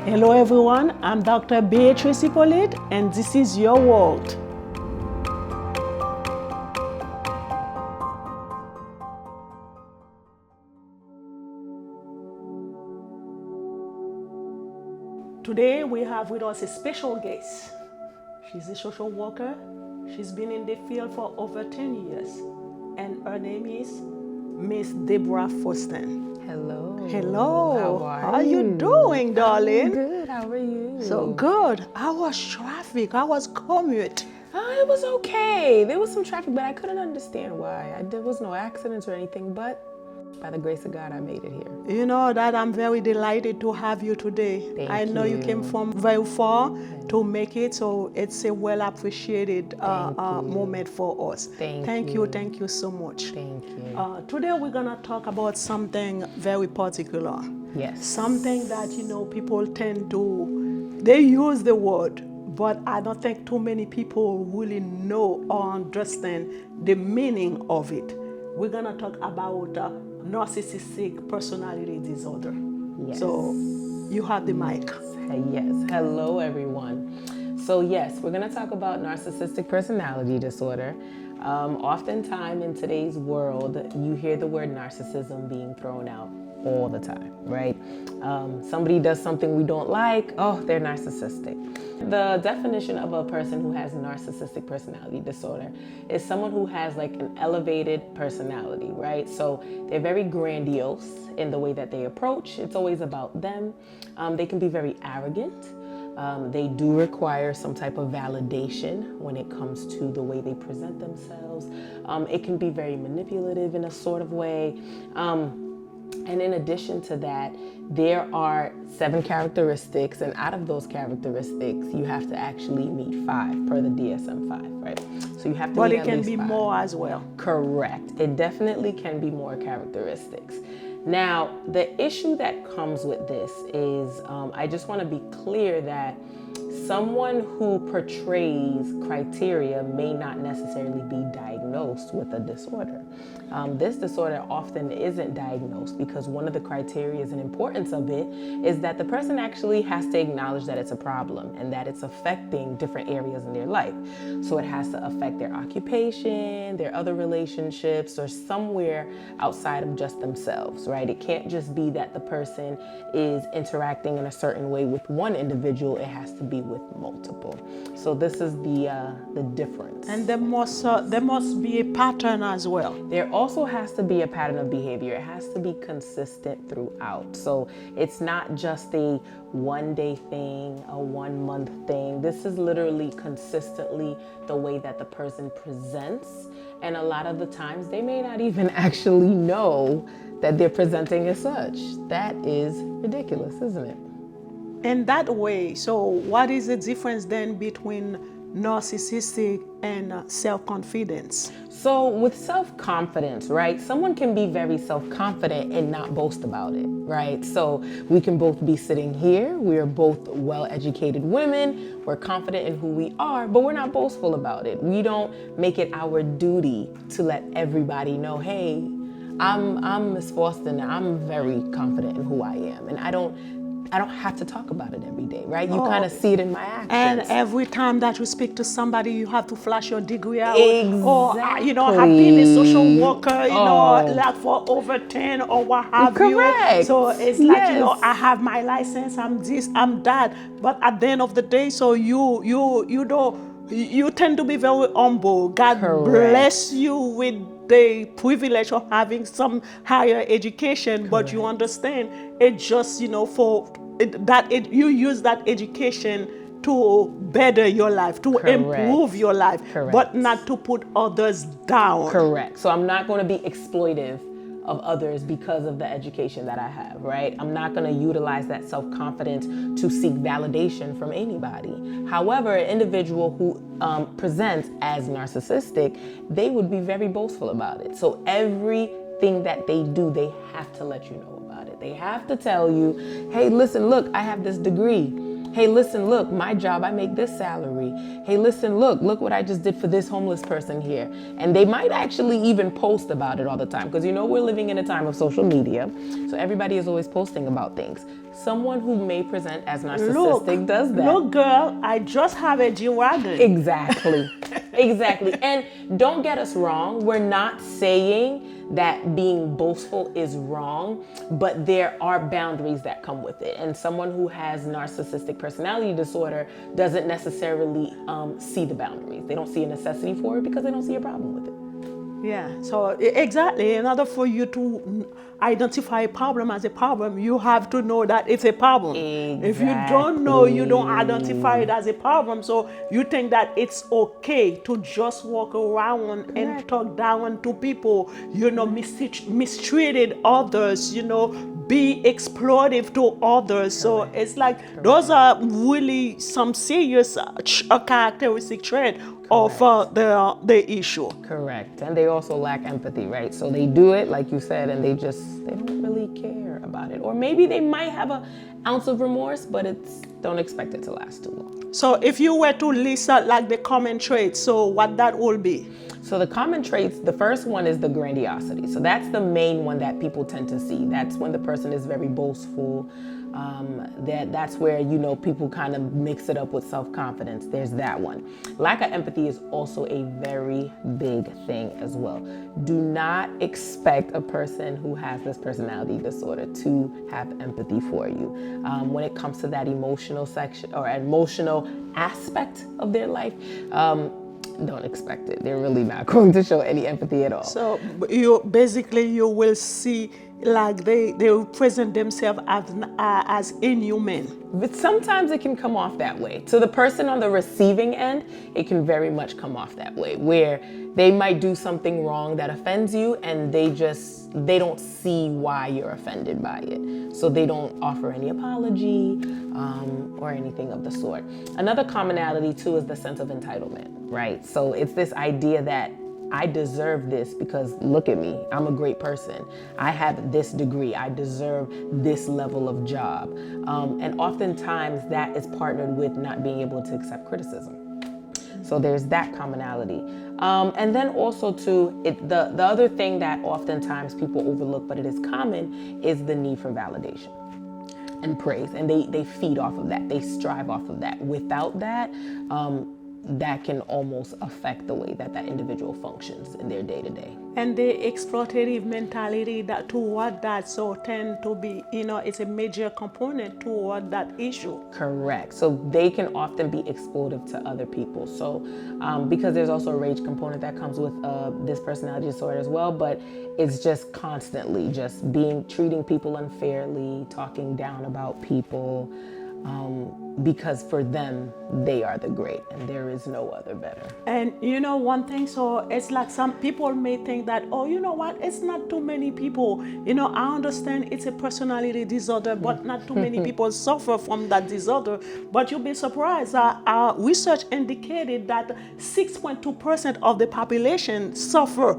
Hello everyone, I'm Dr. Beatrice Hippolyte and this is your world. Today we have with us a special guest. She's a social worker. She's been in the field for over 10 years and her name is Miss Debora Faustin. Hello. Hello. How are you doing, darling? I'm good. How are you? So good. How was traffic? How was commute? It was okay. There was some traffic, but I couldn't understand why. There was no accidents or anything, but by the grace of God, I made it here. You know that I'm very delighted to have you today. Thank I know you came from very far to make it, so it's a well appreciated moment for us. Thank you. Thank you so much. Thank you. Today we're gonna talk about something very particular. Yes. Something that people tend to, they use the word, but I don't think too many people really know or understand the meaning of it. We're gonna talk about narcissistic personality disorder. Yes. So you have the mic. Yes. Hello, everyone. So yes, we're going to talk about narcissistic personality disorder. Oftentimes in today's world, you hear the word narcissism being thrown out all the time, right? Somebody does something we don't like, oh, they're narcissistic. The definition of a person who has narcissistic personality disorder is someone who has like an elevated personality, right? So they're very grandiose in the way that they approach. It's always about them. They can be very arrogant. They do require some type of validation when it comes to the way they present themselves. It can be very manipulative in a sort of way. And in addition to that, there are 7 characteristics, and out of those characteristics, you have to actually meet 5 per the DSM-5, right? So you have to. But it can be 5. More as well. Correct. It definitely can be more characteristics. Now, the issue that comes with this is, I just want to be clear that someone who portrays criteria may not necessarily be diagnosed with a disorder. This disorder often isn't diagnosed because one of the criteria and importance of it is that the person actually has to acknowledge that it's a problem and that it's affecting different areas in their life. So it has to affect their occupation, their other relationships, or somewhere outside of just themselves, right? It can't just be that the person is interacting in a certain way with one individual. It has to be with multiple. So this is the difference. And there must be a pattern as well. There also has to be a pattern of behavior. It has to be consistent throughout. So it's not just a one-day thing, a one-month thing. This is literally consistently the way that the person presents. And a lot of the times they may not even actually know that they're presenting as such. That is ridiculous, isn't it? In that way, so what is the difference then between narcissistic and self-confidence? So with self-confidence, right, someone can be very self-confident and not boast about it, right? So we can both be sitting here, we are both well-educated women, we're confident in who we are, but we're not boastful about it. We don't make it our duty to let everybody know, hey, I'm Miss Faustin, I'm very confident in who I am, and I don't have to talk about it every day, right? You kind of see it in my actions. And every time that you speak to somebody, you have to flash your degree out. Exactly. Or, I've been a social worker, like for over 10 or what have Correct. you. So it's like, I have my license, I'm this, I'm that. But at the end of the day, so you tend to be very humble. God bless you with the privilege of having some higher education, but you understand it just, you use that education to better your life, to improve your life, but not to put others down. Correct. So I'm not going to be exploitive of others because of the education that I have, right? I'm not going to utilize that self-confidence to seek validation from anybody. However, an individual who presents as narcissistic, they would be very boastful about it. So everything that they do, they have to let you know about it. They have to tell you, hey, listen, look, I have this degree. Hey, listen, look, my job, I make this salary. Hey, listen, look what I just did for this homeless person here. And they might actually even post about it all the time, because we're living in a time of social media. So everybody is always posting about things. Someone who may present as narcissistic does that. Look, girl, I just have a G-Wagon. Exactly. Exactly. And don't get us wrong. We're not saying that being boastful is wrong, but there are boundaries that come with it. And someone who has narcissistic personality disorder doesn't necessarily see the boundaries. They don't see a necessity for it because they don't see a problem with it. Yeah, so exactly. In order for you to identify a problem as a problem, you have to know that it's a problem. Exactly. If you don't know, you don't identify it as a problem. So you think that it's okay to just walk around and talk down to people, mistreated others, be exploitive to others. So it's like those are really some serious characteristic trait of the issue. Correct. And they also lack empathy, right? So they do it, like you said, and they don't really care about it. Or maybe they might have an ounce of remorse, but don't expect it to last too long. So if you were to list out like the common traits, so what that will be? So the common traits, the first one is the grandiosity. So that's the main one that people tend to see. That's when the person is very boastful. That's where, people kind of mix it up with self-confidence. There's that one. Lack of empathy is also a very big thing as well. Do not expect a person who has this personality disorder to have empathy for you. When it comes to that emotional section or emotional aspect of their life, don't expect it. They're really not going to show any empathy at all. So you will see like they present themselves as inhuman. But sometimes it can come off that way. To the person on the receiving end, it can very much come off that way, where they might do something wrong that offends you and they don't see why you're offended by it. So they don't offer any apology or anything of the sort. Another commonality too is the sense of entitlement, right? So it's this idea that I deserve this because look at me, I'm a great person. I have this degree, I deserve this level of job. And oftentimes that is partnered with not being able to accept criticism. So there's that commonality. And then also too, the other thing that oftentimes people overlook, but it is common, is the need for validation and praise. And they feed off of that, they strive off of that. Without that, that can almost affect the way that individual functions in their day-to-day. And the exploitative mentality that toward that so tend to be, it's a major component toward that issue. Correct. So they can often be exploitive to other people. So because there's also a rage component that comes with this personality disorder as well, but it's just constantly just treating people unfairly, talking down about people, because for them, they are the great and there is no other better. And one thing, so it's like some people may think that, oh, you know what, it's not too many people. I understand it's a personality disorder, but not too many people suffer from that disorder. But you'll be surprised, our research indicated that 6.2% of the population suffer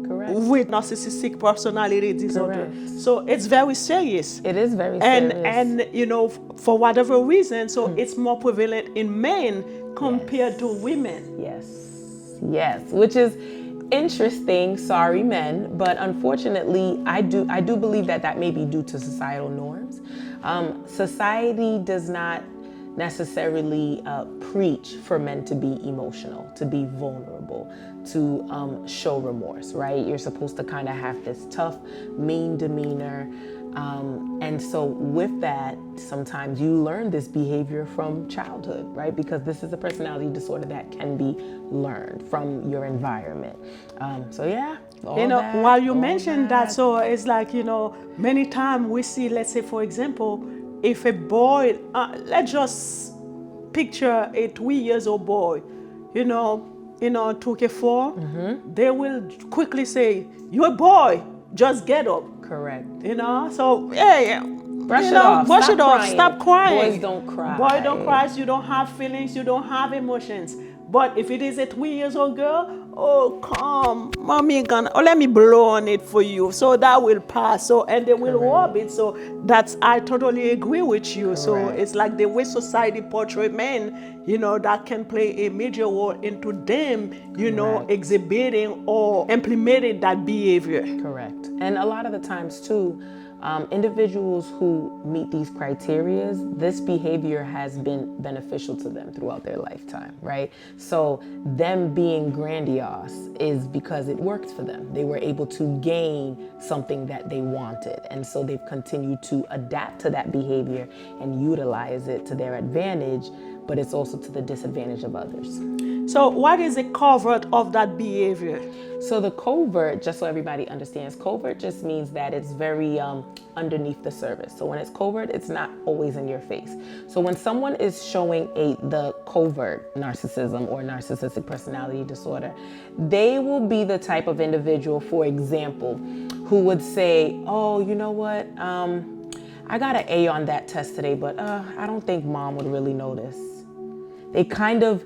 with narcissistic personality disorder. Correct. So it's very serious. It is very serious. And for whatever reason, so it's more prevalent in men compared to women. Yes, which is interesting. Sorry, men, but unfortunately, I do believe that may be due to societal norms. Society does not necessarily preach for men to be emotional, to be vulnerable, to show remorse, right? You're supposed to kind of have this tough, mean demeanor. And so with that, sometimes you learn this behavior from childhood, right? Because this is a personality disorder that can be learned from your environment. So yeah. While you mentioned that, so it's like, many times we see, let's say, for example, if a boy, let's just picture a 3-year-old boy, took a fall, they will quickly say, "You're a boy, just get up." Correct. So brush it off, stop crying. Boys don't cry. Boy don't cry, you don't have feelings, you don't have emotions. But if it is a 3 years old girl, oh come, mommy gonna, oh let me blow on it for you, so that will pass. So and they will rub it. So that's, I totally agree with you. So it's like the way society portray men, that can play a major role into them, exhibiting or implementing that behavior. Correct. And a lot of the times too, individuals who meet these criteria, this behavior has been beneficial to them throughout their lifetime, right? So them being grandiose is because it worked for them. They were able to gain something that they wanted. And so they've continued to adapt to that behavior and utilize it to their advantage, but it's also to the disadvantage of others. So what is the covert of that behavior? So the covert, just so everybody understands, covert just means that it's very underneath the surface. So when it's covert, it's not always in your face. So when someone is showing the covert narcissism or narcissistic personality disorder, they will be the type of individual, for example, who would say, oh, you know what? I got an A on that test today, but I don't think mom would really notice. They kind of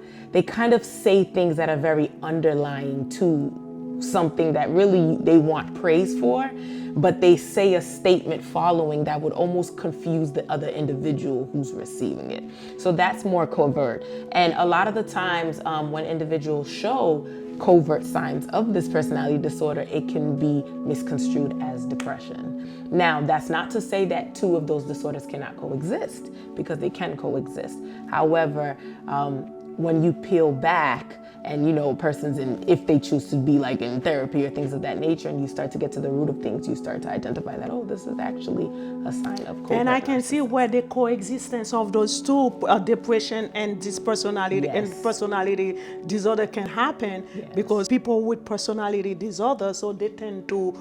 say things that are very underlying to something that really they want praise for, but they say a statement following that would almost confuse the other individual who's receiving it. So that's more covert. And a lot of the times when individuals show covert signs of this personality disorder, it can be misconstrued as depression. Now, that's not to say that two of those disorders cannot coexist, because they can coexist. However, when you peel back and, a person's if they choose to be like in therapy or things of that nature, and you start to get to the root of things, you start to identify that, oh, this is actually a sign of covert. And I can see where the coexistence of those two, depression and this personality and personality disorder can happen, because people with personality disorder, so they tend to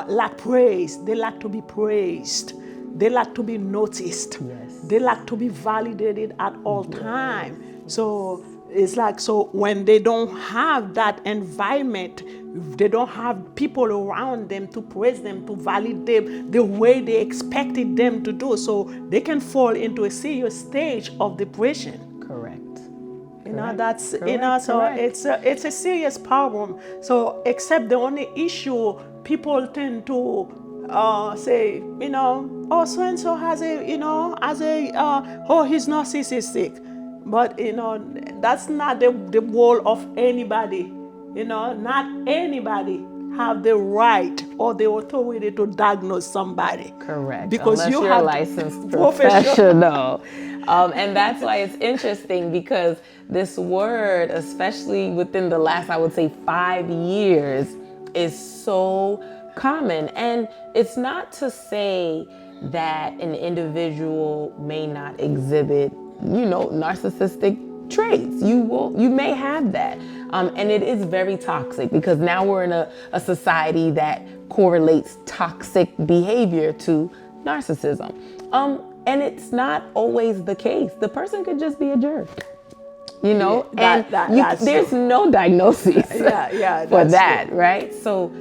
lack praise. They like to be praised. They like to be noticed. They like to be validated at all time. So it's like, so when they don't have that environment, they don't have people around them to praise them, to validate the way they expected them to do, so they can fall into a serious stage of depression. Correct. That's so it's a serious problem. So except the only issue, people tend to say, oh, so and so has oh, he's narcissistic. But that's not the role of anybody. Not anybody have the right or the authority to diagnose somebody. Correct. Because unless you're have a licensed professional. And that's why it's interesting, because this word, especially within the last, I would say 5 years, is so common. And it's not to say that an individual may not exhibit narcissistic traits. You may have that. And it is very toxic, because now we're in a society that correlates toxic behavior to narcissism. And it's not always the case. The person could just be a jerk. There's no diagnosis for that, true. Right? So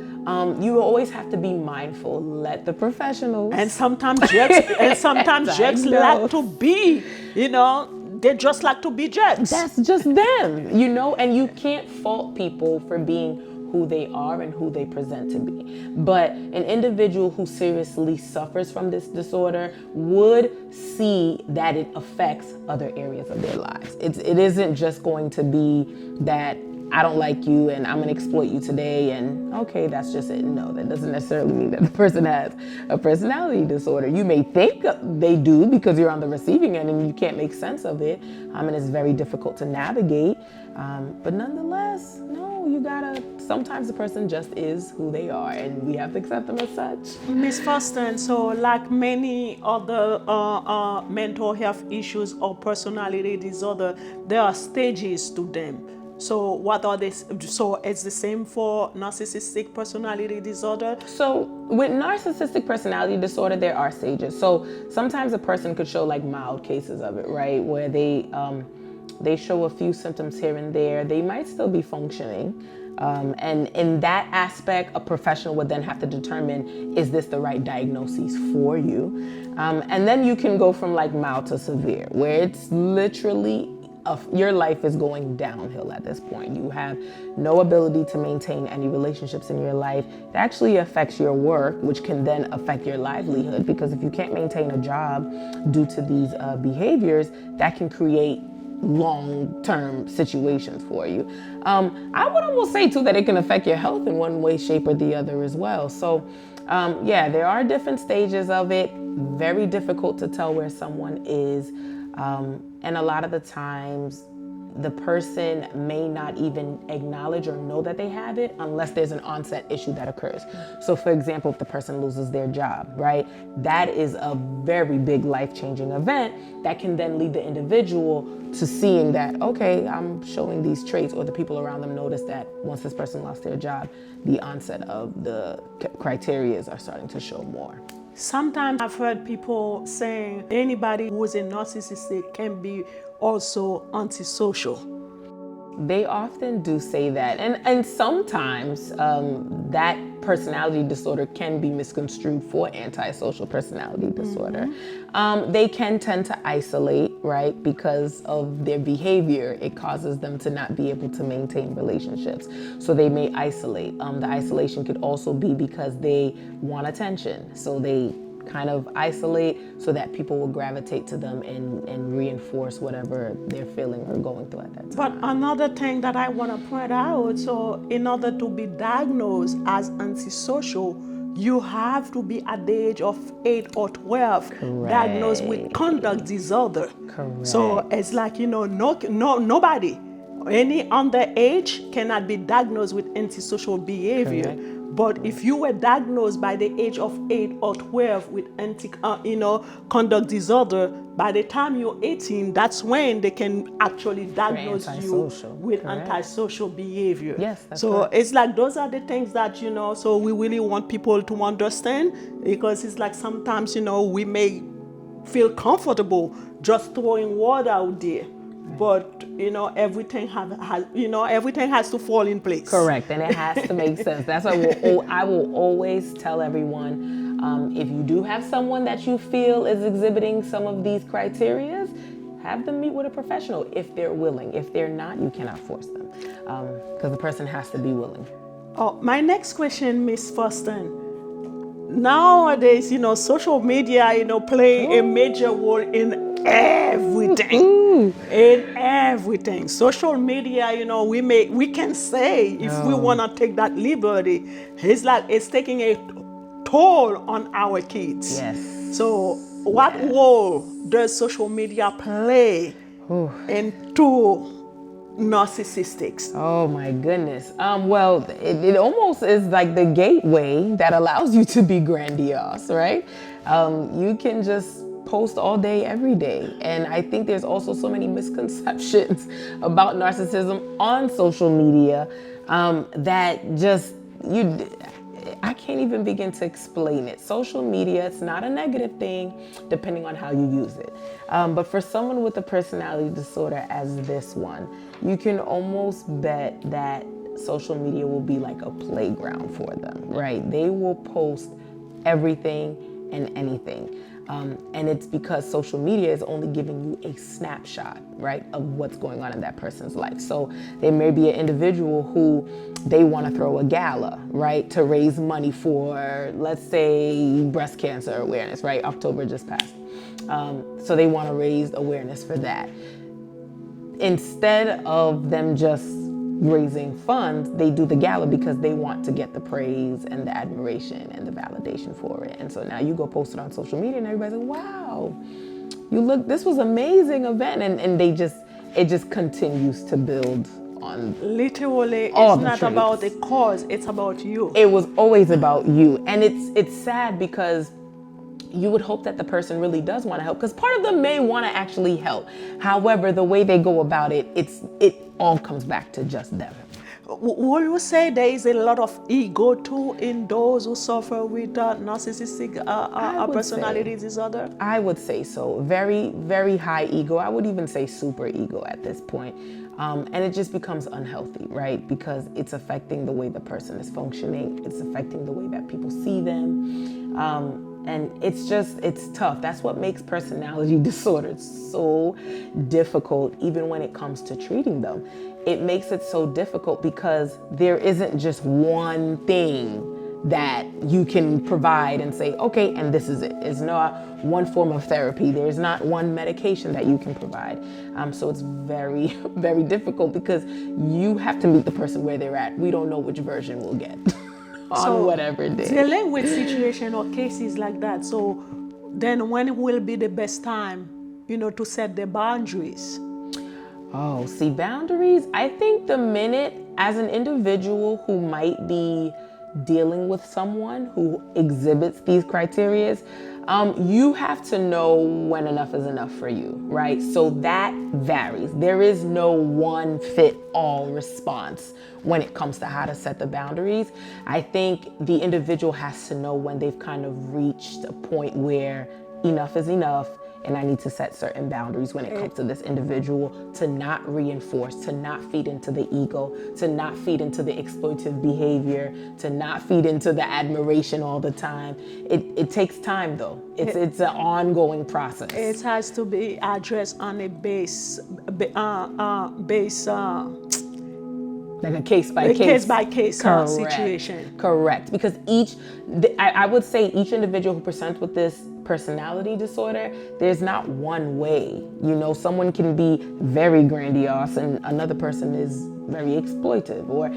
you always have to be mindful. Let the professionals. And sometimes jerks like to be, they just like to be jerks. That's just them, and you can't fault people for being who they are and who they present to be. But an individual who seriously suffers from this disorder would see that it affects other areas of their lives. It isn't just going to be that I don't like you and I'm gonna exploit you today and okay, that's just it. No, that doesn't necessarily mean that the person has a personality disorder. You may think they do because you're on the receiving end and you can't make sense of it. And it's very difficult to navigate. But nonetheless, no, sometimes the person just is who they are and we have to accept them as such. Ms. Faustin, so like many other mental health issues or personality disorder, there are stages to them. So what are they? So it's the same for narcissistic personality disorder? So with narcissistic personality disorder, there are stages. So sometimes a person could show like mild cases of it, right? Where they show a few symptoms here and there. They might still be functioning. And in that aspect, a professional would then have to determine, is this the right diagnosis for you? And then you can go from like mild to severe, where it's literally your life is going downhill at this point. You have no ability to maintain any relationships in your life. It actually affects your work, which can then affect your livelihood, because if you can't maintain a job due to these behaviors, that can create long-term situations for you. I would almost say too that it can affect your health in one way, shape, or the other as well. So yeah, there are different stages of it. Very difficult to tell where someone is. And a lot of the times the person may not even acknowledge or know that they have it unless there's an onset issue that occurs. So for example, if the person loses their job, right? That is a very big life-changing event that can then lead the individual to seeing that, okay, I'm showing these traits, or the people around them notice that once this person lost their job, the onset of the criteria are starting to show more. Sometimes I've heard people saying anybody who is a narcissistic can be also antisocial. They often do say that, and sometimes that personality disorder can be misconstrued for antisocial personality disorder. They can tend to isolate, right? Because of their behavior, it causes them to not be able to maintain relationships. So they may isolate. The isolation could also be because they want attention. So they kind of isolate so that people will gravitate to them and reinforce whatever they're feeling or going through at that time. But another thing that I want to point out, so in order to be diagnosed as antisocial, you have to be at the age of 8 or 12 diagnosed with conduct disorder. Correct. So it's like, nobody, any underage cannot be diagnosed with antisocial behavior. Correct. But if you were diagnosed by the age of 8 or 12 with conduct disorder, by the time you're 18, that's when they can actually diagnose you with antisocial behavior. Yes, that's so correct. It's like those are the things that, so we really want people to understand, because it's like sometimes, we may feel comfortable just throwing word out there. But everything everything has to fall in place. Correct, and it has to make sense. That's why I will always tell everyone, if you do have someone that you feel is exhibiting some of these criteria, have them meet with a professional if they're willing. If they're not, you cannot force them, because the person has to be willing. Oh, my next question, Miss Faustin. Nowadays, social media, play a major role in everything. In everything. Social media, we can say, if we want to take that liberty, it's taking a toll on our kids. Yes. So what role does social media play into narcissistics? Oh my goodness. Well, it almost is like the gateway that allows you to be grandiose, right? You can just post all day, every day. And I think there's also so many misconceptions about narcissism on social media that just, I can't even begin to explain it. Social media, it's not a negative thing depending on how you use it. But for someone with a personality disorder as this one, you can almost bet that social media will be like a playground for them, right? They will post everything and anything. And it's because social media is only giving you a snapshot, right, of what's going on in that person's life. So there may be an individual who they want to throw a gala, right, to raise money for, let's say, breast cancer awareness, right? October just passed. So they want to raise awareness for that. Instead of them just raising funds, they do the gala because they want to get the praise and the admiration and the validation for it. And so now you go post it on social media and everybody's like, wow, this was an amazing event. And it just continues to build on. Literally, it's not about the cause, it's about you. It was always about you. And it's sad because you would hope that the person really does want to help, because part of them may want to actually help. However, the way they go about it, it all comes back to just them. Would you say there is a lot of ego too in those who suffer with narcissistic personality disorder? I would say so. Very, very high ego. I would even say super ego at this point. And it just becomes unhealthy, right? Because it's affecting the way the person is functioning. It's affecting the way that people see them. And it's tough. That's what makes personality disorders so difficult, even when it comes to treating them. It makes it so difficult because there isn't just one thing that you can provide and say, okay, and this is it. It's not one form of therapy. There's not one medication that you can provide. So it's very, very difficult because you have to meet the person where they're at. We don't know which version we'll get on whatever day. Dealing with situation or cases like that, so then when will be the best time, to set the boundaries? Oh, see, boundaries, I think the minute as an individual who might be dealing with someone who exhibits these criterias, you have to know when enough is enough for you, right? So that varies. There is no one fit all response when it comes to how to set the boundaries. I think the individual has to know when they've kind of reached a point where enough is enough, and I need to set certain boundaries when it comes to this individual, to not reinforce, to not feed into the ego, to not feed into the exploitative behavior, to not feed into the admiration all the time. It takes time though. It's an ongoing process. It has to be addressed on a base like a case by case situation. Correct. Because I would say each individual who presents with this personality disorder, there's not one way. Someone can be very grandiose and another person is very exploitive, or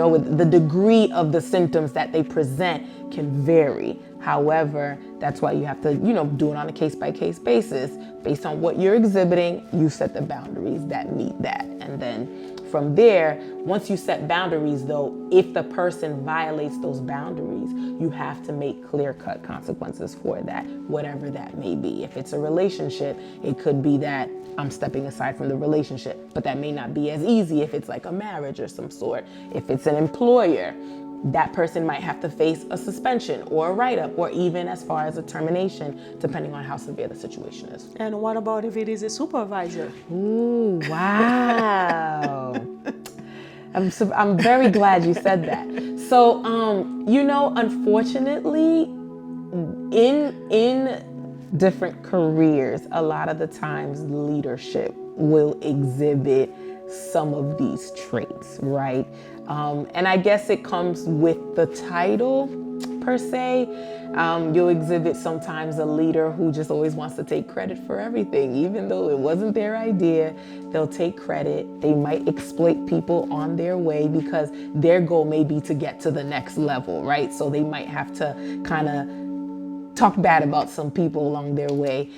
with the degree of the symptoms that they present can vary. However, that's why you have to do it on a case by case basis. Based on what you're exhibiting, you set the boundaries that meet that, and then from there, once you set boundaries though, if the person violates those boundaries, you have to make clear-cut consequences for that, whatever that may be. If it's a relationship, it could be that I'm stepping aside from the relationship, but that may not be as easy if it's like a marriage or some sort. If it's an employer, that person might have to face a suspension or a write-up, or even as far as a termination, depending on how severe the situation is. And what about if it is a supervisor? Ooh, wow. I'm very glad you said that. So, unfortunately, in different careers, a lot of the times leadership will exhibit some of these traits, right? And I guess it comes with the title per se. You'll exhibit sometimes a leader who just always wants to take credit for everything, even though it wasn't their idea. They'll take credit. They might exploit people on their way because their goal may be to get to the next level, right? So they might have to kind of talk bad about some people along their way.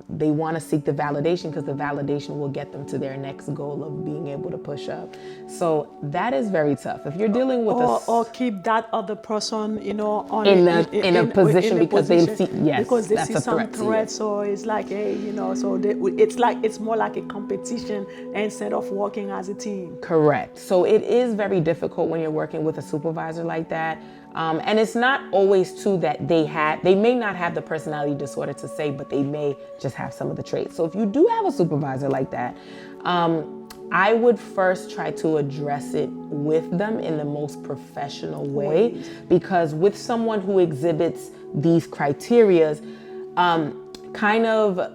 They want to seek the validation because the validation will get them to their next goal of being able to push up. So that is very tough. If you're dealing with or keep that other person, on in a position because they see because they that's see a some threat threat. So it's like, hey, so it's more like a competition instead of working as a team. Correct. So it is very difficult when you're working with a supervisor like that. And it's not always too that they may not have the personality disorder to say, but they may just have some of the traits. So if you do have a supervisor like that, I would first try to address it with them in the most professional way, because with someone who exhibits these criterias, kind of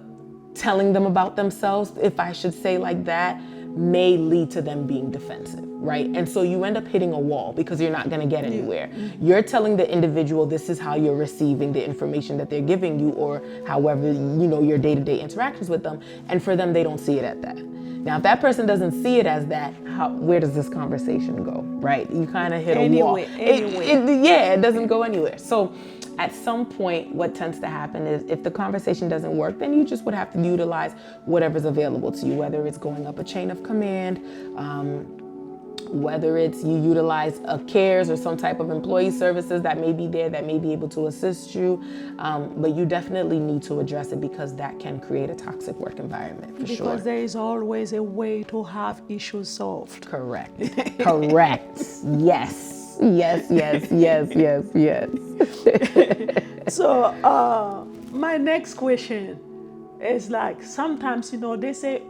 telling them about themselves, if I should say like that, may lead to them being defensive, right? And so you end up hitting a wall because you're not going to get anywhere. You're telling the individual this is how you're receiving the information that they're giving you, or however, your day-to-day interactions with them. And for them, they don't see it as that. Now, if that person doesn't see it as that, where does this conversation go, right? You kind of hit a wall. It doesn't go anywhere. So at some point, what tends to happen is if the conversation doesn't work, then you just would have to utilize whatever's available to you, whether it's going up a chain of command, whether it's you utilize a CARES or some type of employee services that may be there that may be able to assist you. But you definitely need to address it because that can create a toxic work environment for sure. Because there is always a way to have issues solved. Correct. Correct. Yes. So my next question is like, sometimes, they say,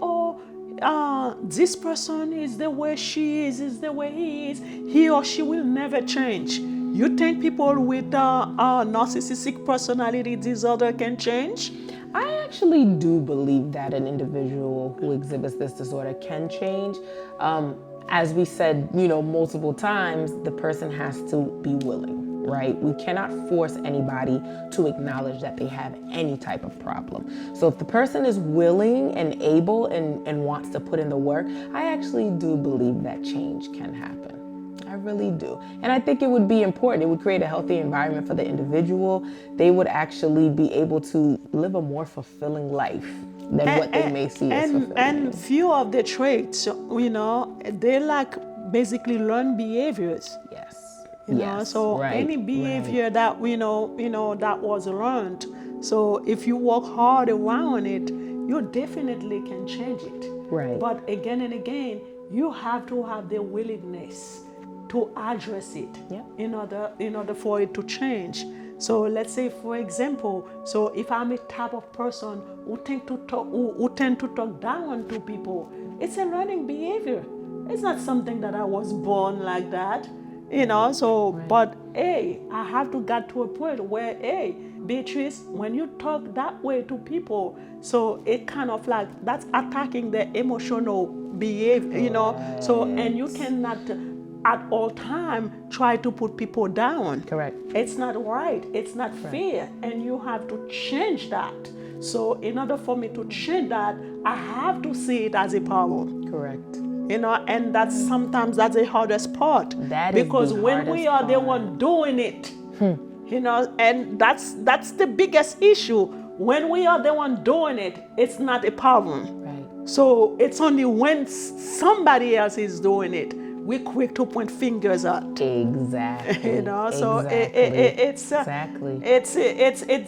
this person is the way she is the way he is, he or she will never change. You think people with narcissistic personality disorder can change? I actually do believe that an individual who exhibits this disorder can change. As we said, multiple times, the person has to be willing, right? We cannot force anybody to acknowledge that they have any type of problem. So if the person is willing and able and wants to put in the work, I actually do believe that change can happen. I really do. And I think it would be important. It would create a healthy environment for the individual. They would actually be able to live a more fulfilling life than what they may see as fulfilling. And few of the traits, they like basically learned behaviors. Yes. So any behavior that that was learned. So if you work hard around it, you definitely can change it. Right. But again and again, you have to have the willingness to address it in order for it to change. So let's say, for example, so if I'm a type of person who tend to talk down to people, it's a learning behavior. It's not something that I was born like that, But I have to get to a point where, Beatrice, when you talk that way to people, so it kind of like that's attacking their emotional behavior, So and you cannot at all time try to put people down. Correct. It's not right. It's not fair. And you have to change that. So in order for me to change that, I have to see it as a power. Correct. And that's the hardest part. Because when we are the one doing it, and that's the biggest issue. When we are the one doing it, it's not a problem. Right. So it's only when somebody else is doing it, we're quick to point fingers at. Exactly. So it's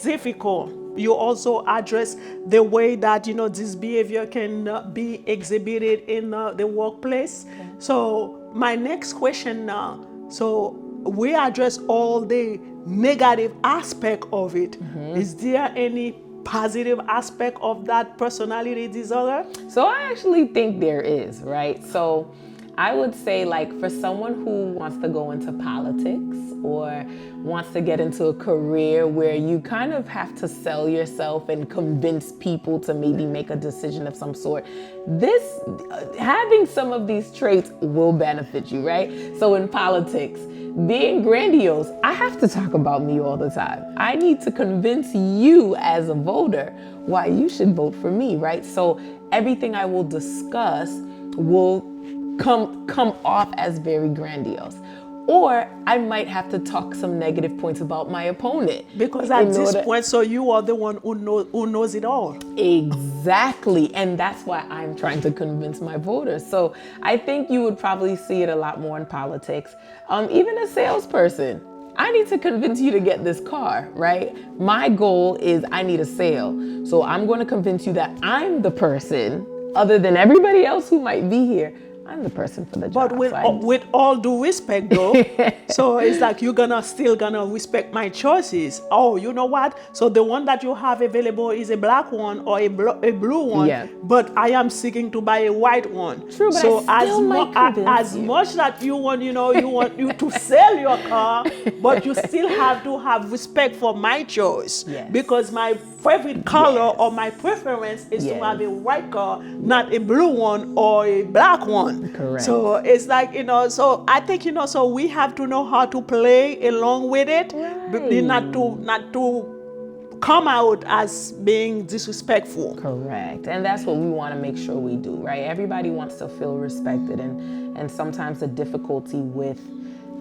difficult. You also address the way that this behavior can be exhibited in the workplace. Okay. So my next question now. So we address all the negative aspect of it. Mm-hmm. Is there any positive aspect of that personality disorder? So I actually think there is, right? So I would say, like, for someone who wants to go into politics or wants to get into a career where you kind of have to sell yourself and convince people to maybe make a decision of some sort, having some of these traits will benefit you, right? So in politics, being grandiose, I have to talk about me all the time. I need to convince you as a voter why you should vote for me, right? So everything I will discuss will come off as very grandiose. Or I might have to talk some negative points about my opponent. Because at this point, so you are the one who knows it all. Exactly. And that's why I'm trying to convince my voters. So I think you would probably see it a lot more in politics. Even a salesperson. I need to convince you to get this car, right? My goal is I need a sale. So I'm going to convince you that I'm the person, other than everybody else who might be here, I'm the person for the job. But with all due respect, though, so it's like you're still gonna respect my choices. Oh, you know what? So the one that you have available is a black one or a blue one. Yeah. But I am seeking to buy a white one. True, but so as much that you want you to sell your car, but you still have to have respect for my choice. Yes. Because my favorite color or my preference is to have a white car, not a blue one or a black one. Correct. So it's like, so I think, so we have to know how to play along with it, right. not to come out as being disrespectful. Correct. And that's what we want to make sure we do, right? Everybody wants to feel respected, and sometimes the difficulty with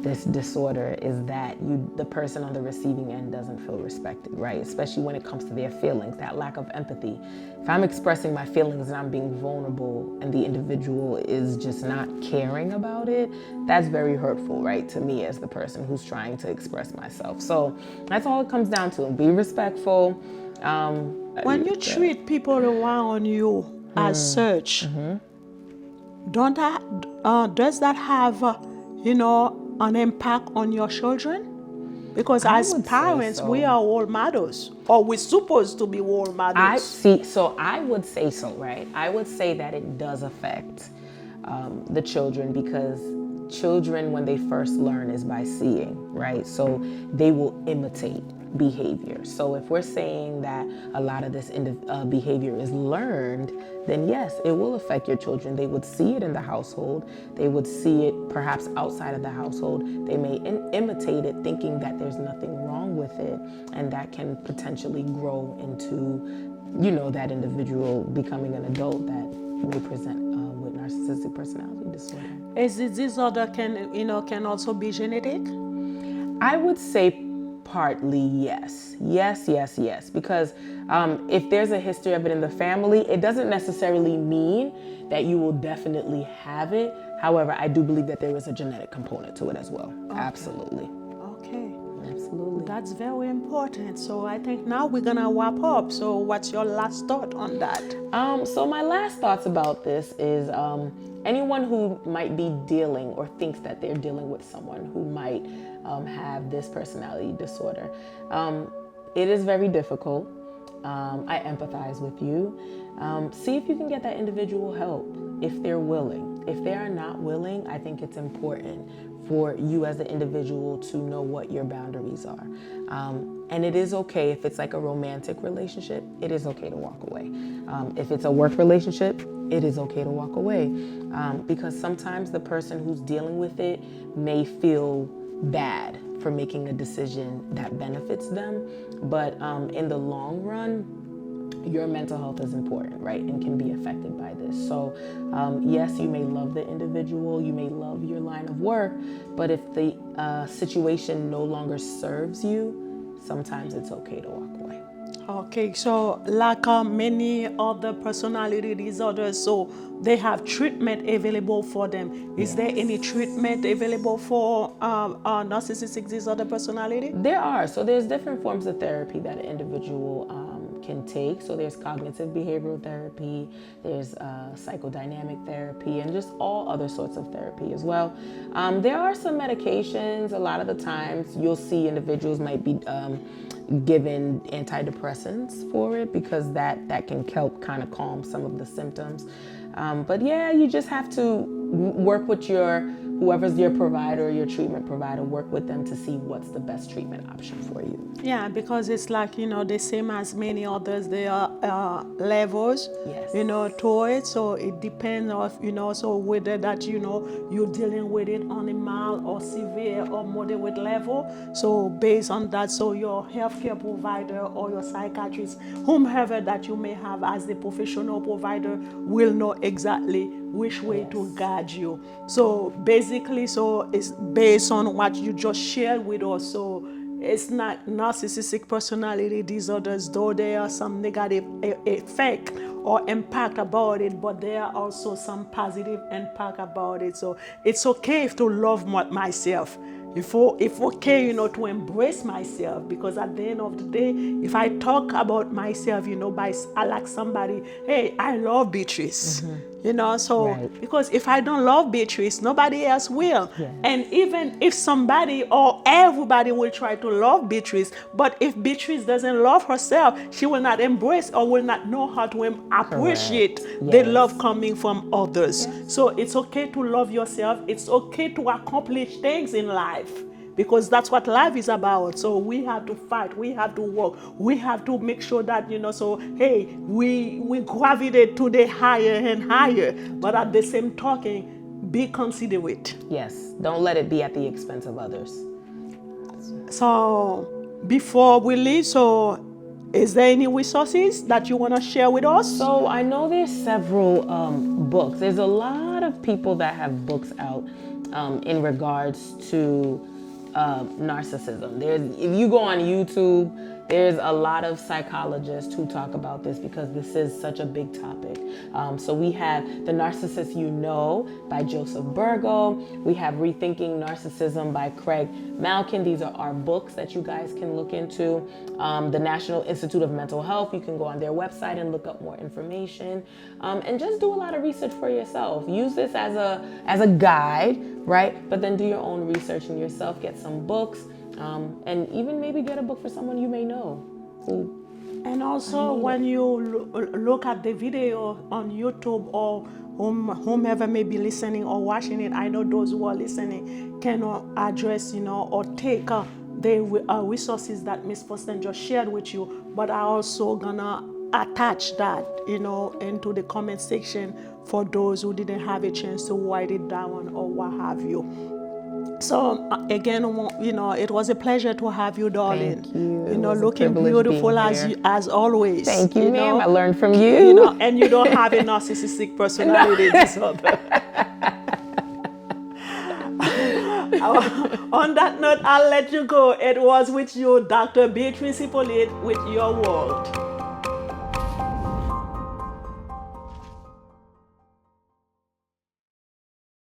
this disorder is that the person on the receiving end doesn't feel respected, right? Especially when it comes to their feelings, that lack of empathy. If I'm expressing my feelings and I'm being vulnerable and the individual is just not caring about it, that's very hurtful, right, to me as the person who's trying to express myself. So that's all it comes down to. Be respectful. When you treat people around you as such, does that have, an impact on your children? Because as parents, we are role models, or we're supposed to be role models. So I would say so, right? I would say that it does affect the children, because children, when they first learn, is by seeing, right? So they will imitate behavior. So if we're saying that a lot of this behavior is learned, then yes, it will affect your children. They would see it in the household. They would see it perhaps outside of the household. They may imitate it thinking that there's nothing wrong with it, and that can potentially grow into, that individual becoming an adult that may present with narcissistic personality disorder. Is this disorder can also be genetic? I would say partly yes. Yes. Because if there's a history of it in the family, it doesn't necessarily mean that you will definitely have it. However, I do believe that there is a genetic component to it as well. Okay. Absolutely. Okay. Absolutely. That's very important. So I think now we're going to wrap up. So what's your last thought on that? So my last thoughts about this is anyone who might be dealing or thinks that they're dealing with someone who might have this personality disorder. It is very difficult. I empathize with you. See if you can get that individual help if they're willing. If they are not willing, I think it's important for you as an individual to know what your boundaries are. And it is okay if it's like a romantic relationship, it is okay to walk away. If it's a work relationship, it is okay to walk away. Because sometimes the person who's dealing with it may feel bad for making a decision that benefits them. But in the long run, your mental health is important, right? And can be affected by this. So yes, you may love the individual, you may love your line of work, but if the situation no longer serves you, sometimes it's okay to walk away. Okay, so like many other personality disorders, so they have treatment available for them. Is there any treatment available for narcissistic disorder personality? There are. So there's different forms of therapy that an individual can take. So there's cognitive behavioral therapy, there's psychodynamic therapy, and just all other sorts of therapy as well. There are some medications. A lot of the times you'll see individuals might be given antidepressants for it because that can help kind of calm some of the symptoms. But yeah, you just have to work with whoever's your provider or your treatment provider, work with them to see what's the best treatment option for you. Yeah, because it's like, the same as many others, there are levels, to it. So it depends on, so whether that, you're dealing with it on a mild or severe or moderate level. So based on that, so your healthcare provider or your psychiatrist, whomever that you may have as the professional provider, will know exactly which way to guide you. So basically, so it's based on what you just shared with us. So it's not narcissistic personality disorders, though there are some negative effect or impact about it, but there are also some positive impact about it. So it's okay to love myself. If okay, to embrace myself, because at the end of the day, if I talk about myself, I like somebody, hey, I love Beatrice, because if I don't love Beatrice, nobody else will. Yes. And even if somebody or everybody will try to love Beatrice, but if Beatrice doesn't love herself, she will not embrace or will not know how to appreciate the love coming from others. Yes. So it's okay to love yourself. It's okay to accomplish things in life, because that's what life is about. So we have to fight, we have to work, we have to make sure that, so hey, we gravitate to the higher and higher, but at the same token, be considerate. Yes, don't let it be at the expense of others. So before we leave, so is there any resources that you want to share with us? So I know there's several books. There's a lot of people that have books out in regards to narcissism. If you go on YouTube, there's a lot of psychologists who talk about this because this is such a big topic. So we have The Narcissist You Know by Joseph Burgo. We have Rethinking Narcissism by Craig Malkin. These are our books that you guys can look into. The National Institute of Mental Health, you can go on their website and look up more information. And just do a lot of research for yourself. Use this as a guide, right? But then do your own research in yourself, get some books. And even maybe get a book for someone you may know. And also when you look at the video on YouTube or whomever may be listening or watching it, I know those who are listening can address, or take the resources that Miss Faustin just shared with you, but I also gonna attach that, into the comment section for those who didn't have a chance to write it down or what have you. So again, it was a pleasure to have you, darling. Thank you. It was a Looking privilege beautiful being as here. as always. Thank you, ma'am. I learned from And you don't have a narcissistic personality disorder. On that note, I'll let you go. It was with you, Dr. Beatrice Hippolyte, with Your World.